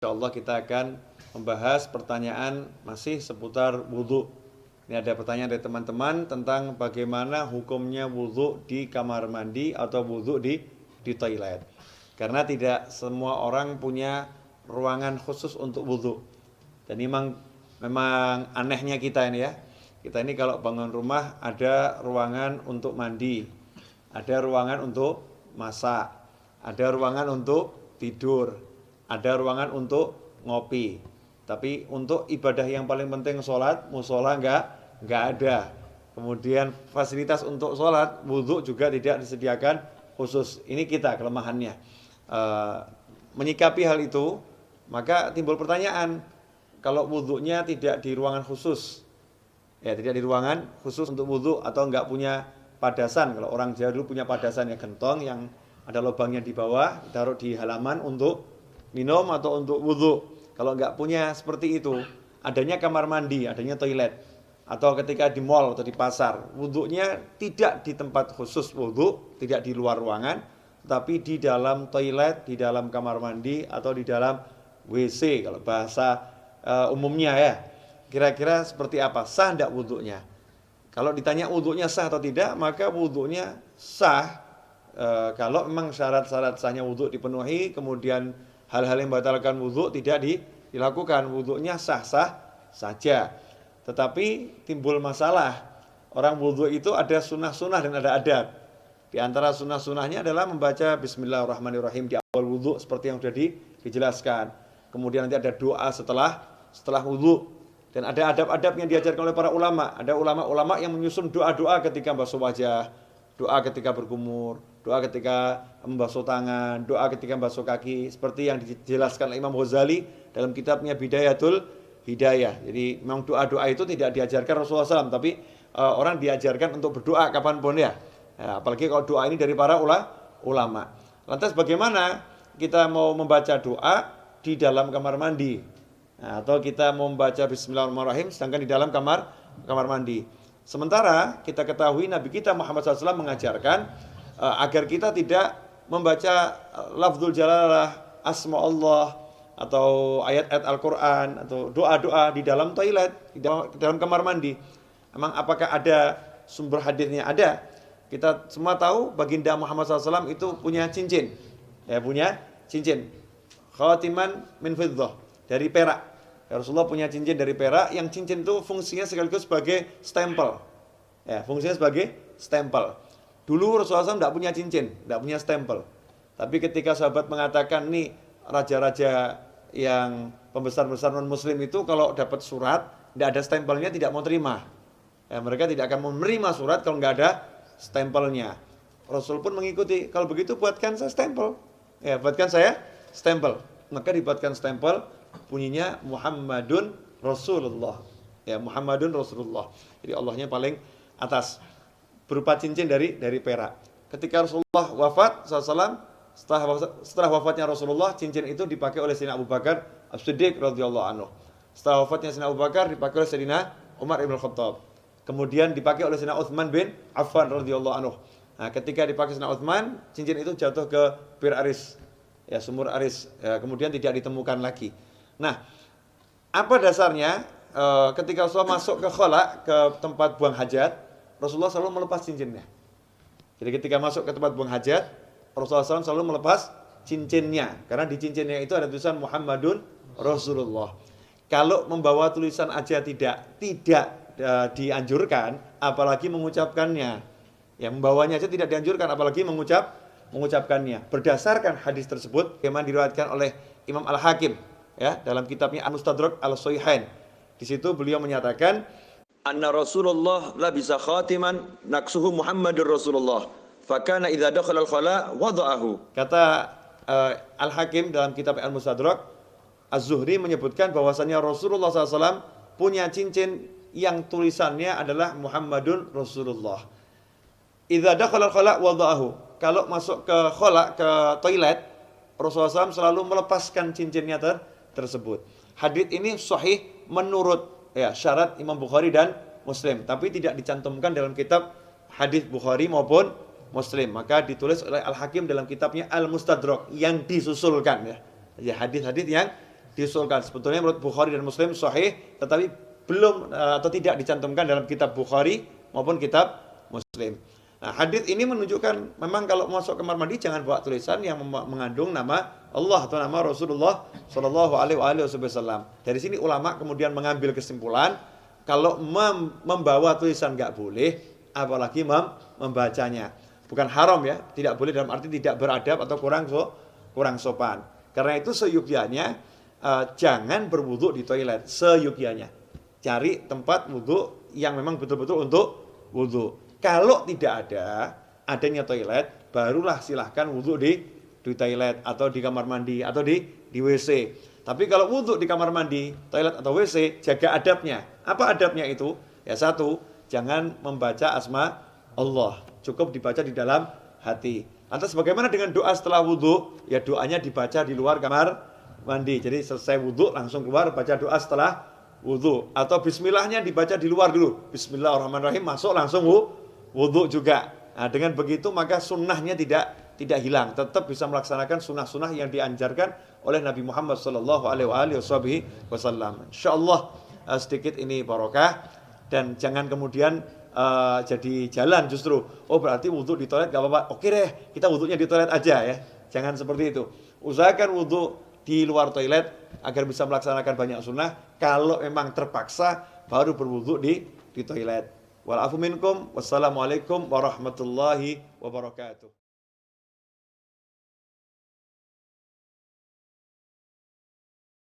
Insyaallah kita akan membahas pertanyaan masih seputar wudhu. Ini ada pertanyaan dari teman-teman tentang bagaimana hukumnya wudhu di kamar mandi atau wudhu di toilet. Karena tidak semua orang punya ruangan khusus untuk wudhu. Dan memang anehnya kita ini ya. Kita ini kalau bangun rumah ada ruangan untuk mandi, ada ruangan untuk masak, ada ruangan untuk tidur, ada ruangan untuk ngopi. Tapi untuk ibadah yang paling penting sholat, musola nggak ada. Kemudian fasilitas untuk sholat, wudhu juga tidak disediakan khusus. Ini kita kelemahannya. Menyikapi hal itu, maka timbul pertanyaan, kalau wudhunya tidak di ruangan khusus, ya tidak di ruangan khusus untuk wudhu atau nggak punya padasan. Kalau orang Jawa dulu punya padasan ya gentong yang ada lubangnya di bawah, taruh di halaman untuk minum atau untuk wudhu. Kalau nggak punya seperti itu, adanya kamar mandi, adanya toilet, atau ketika di mall atau di pasar, wudhunya tidak di tempat khusus wudhu, tidak di luar ruangan, tapi di dalam toilet, di dalam kamar mandi atau di dalam WC kalau bahasa umumnya ya. Kira-kira seperti apa? Sah tidak wudhunya? Kalau ditanya wudhunya sah atau tidak, maka wudhunya sah kalau memang syarat-syarat sahnya wudhu dipenuhi, kemudian hal-hal yang membatalkan wudhu tidak dilakukan, wudhunya sah-sah saja. Tetapi timbul masalah, orang wudhu itu ada sunnah-sunnah dan ada adab. Di antara sunnah-sunnahnya adalah membaca Bismillahirrahmanirrahim di awal wudhu seperti yang sudah dijelaskan. Kemudian nanti ada doa setelah wudhu. Dan ada adab-adab yang diajarkan oleh para ulama. Ada ulama-ulama yang menyusun doa-doa ketika basuh wajah, doa ketika berkumur, doa ketika membasuh tangan, doa ketika membasuh kaki, seperti yang dijelaskan oleh Imam Ghazali dalam kitabnya Bidayatul Hidayah. Jadi memang doa-doa itu tidak diajarkan Rasulullah SAW, tapi orang diajarkan untuk berdoa kapanpun ya. Apalagi kalau doa ini dari para ulama. Lantas bagaimana kita mau membaca doa di dalam kamar mandi? Atau kita membaca Bismillahirrahmanirrahim sedangkan di dalam kamar mandi. Sementara kita ketahui Nabi kita Muhammad SAW mengajarkan agar kita tidak membaca lafzul jalalah, asma Allah atau ayat-ayat Al-Quran atau doa-doa di dalam toilet, di dalam kamar mandi. Emang apakah ada sumber hadisnya? Ada. Kita semua tahu baginda Muhammad SAW itu punya cincin. Ya, punya cincin. Khatiman min fiddah, dari perak. Ya, Rasulullah punya cincin dari perak, yang cincin itu fungsinya sekaligus sebagai stempel. Ya, fungsinya sebagai stempel. Dulu Rasulullah SAW tidak punya cincin, tidak punya stempel. Tapi ketika sahabat mengatakan, nih raja-raja yang pembesar-besar non-muslim itu kalau dapat surat, tidak ada stempelnya tidak mau terima. Ya, mereka tidak akan menerima surat kalau nggak ada stempelnya. Rasul pun mengikuti, kalau begitu buatkan saya stempel. Ya, buatkan saya stempel. Maka dibuatkan stempel, bunyinya Muhammadun Rasulullah. Ya, Muhammadun Rasulullah. Jadi Allahnya paling atas, berupa cincin dari perak. Ketika Rasulullah wafat SAW, setelah wafatnya Rasulullah, cincin itu dipakai oleh Sayyidina Abu Bakar As-Siddiq radhiyallahu anhu. Setelah wafatnya Sayyidina Abu Bakar dipakai oleh Sayyidina Umar ibn Khattab. Kemudian dipakai oleh Sayyidina Utsman bin Affan radhiyallahu anhu. Nah, ketika dipakai Sayyidina Utsman, cincin itu jatuh ke Bir Aris, ya, sumur Aris. Ya, kemudian tidak ditemukan lagi. Nah, apa dasarnya? Ketika Rasulullah masuk ke khala, ke tempat buang hajat, Rasulullah selalu melepas cincinnya. Jadi ketika masuk ke tempat buang hajat, Rasulullah SAW selalu melepas cincinnya, karena di cincinnya itu ada tulisan Muhammadun Rasulullah. Kalau membawa tulisan aja tidak dianjurkan, apalagi mengucapkannya. Ya, membawanya aja tidak dianjurkan, apalagi mengucapkannya. Berdasarkan hadis tersebut, yang diriwayatkan oleh Imam Al-Hakim, ya, dalam kitabnya Al-Mustadrak Al-Sahihain. Di situ beliau menyatakan, anna Rasulullah labisa khatiman naksuhu Muhammadur Rasulullah, fakana idza dakhala al-khala wada'ahu. Kata Al-Hakim dalam kitab Al-Mustadrak, Az-Zuhri menyebutkan bahwasannya Rasulullah SAW punya cincin yang tulisannya adalah Muhammadun Rasulullah. Idza dakhala al-khala wada'ahu. Kalau masuk ke khala, ke toilet, Rasulullah SAW selalu melepaskan cincinnya tersebut. Hadits ini sahih menurut syarat Imam Bukhari dan Muslim, tapi tidak dicantumkan dalam kitab hadis Bukhari maupun Muslim. Maka ditulis oleh Al-Hakim dalam kitabnya Al-Mustadrak yang disusulkan, ya hadis-hadis yang diusulkan. Sebetulnya menurut Bukhari dan Muslim sahih, tetapi belum atau tidak dicantumkan dalam kitab Bukhari maupun kitab Muslim. Nah, hadis ini menunjukkan memang kalau masuk kamar mandi jangan bawa tulisan yang mengandung nama Allah atau nama Rasulullah Shallallahu Alaihi Wasallam. Dari sini ulama kemudian mengambil kesimpulan kalau membawa tulisan nggak boleh, apalagi membacanya. Bukan haram ya, tidak boleh dalam arti tidak beradab atau kurang sopan. Karena itu seyogyanya jangan berwudu di toilet, seyogyanya. Cari tempat wudu yang memang betul-betul untuk wudu. Kalau tidak adanya toilet, barulah silahkan wudu di toilet atau di kamar mandi atau di WC. Tapi kalau wudu di kamar mandi, toilet atau WC, jaga adabnya. Apa adabnya itu? Ya satu, jangan membaca asma Allah. Cukup dibaca di dalam hati. Lantas bagaimana dengan doa setelah wudu? Ya doanya dibaca di luar kamar mandi. Jadi selesai wudu langsung keluar baca doa setelah wudu. Atau bismillahnya dibaca di luar dulu. Bismillahirrahmanirrahim, masuk langsung wudu juga. Nah, dengan begitu maka sunnahnya tidak hilang. Tetap bisa melaksanakan sunnah-sunnah yang dianjarkan oleh Nabi Muhammad Sallallahu Alaihi Wasallam. Insyaallah sedikit ini barokah. Dan jangan kemudian jadi jalan justru. Oh berarti wudhu di toilet gak apa-apa. Oke deh, kita wudhunya di toilet aja ya. Jangan seperti itu. Usahakan wudhu di luar toilet agar bisa melaksanakan banyak sunnah. Kalau memang terpaksa baru berwudhu di toilet. Walafu minkum. Wassalamualaikum warahmatullahi wabarakatuh.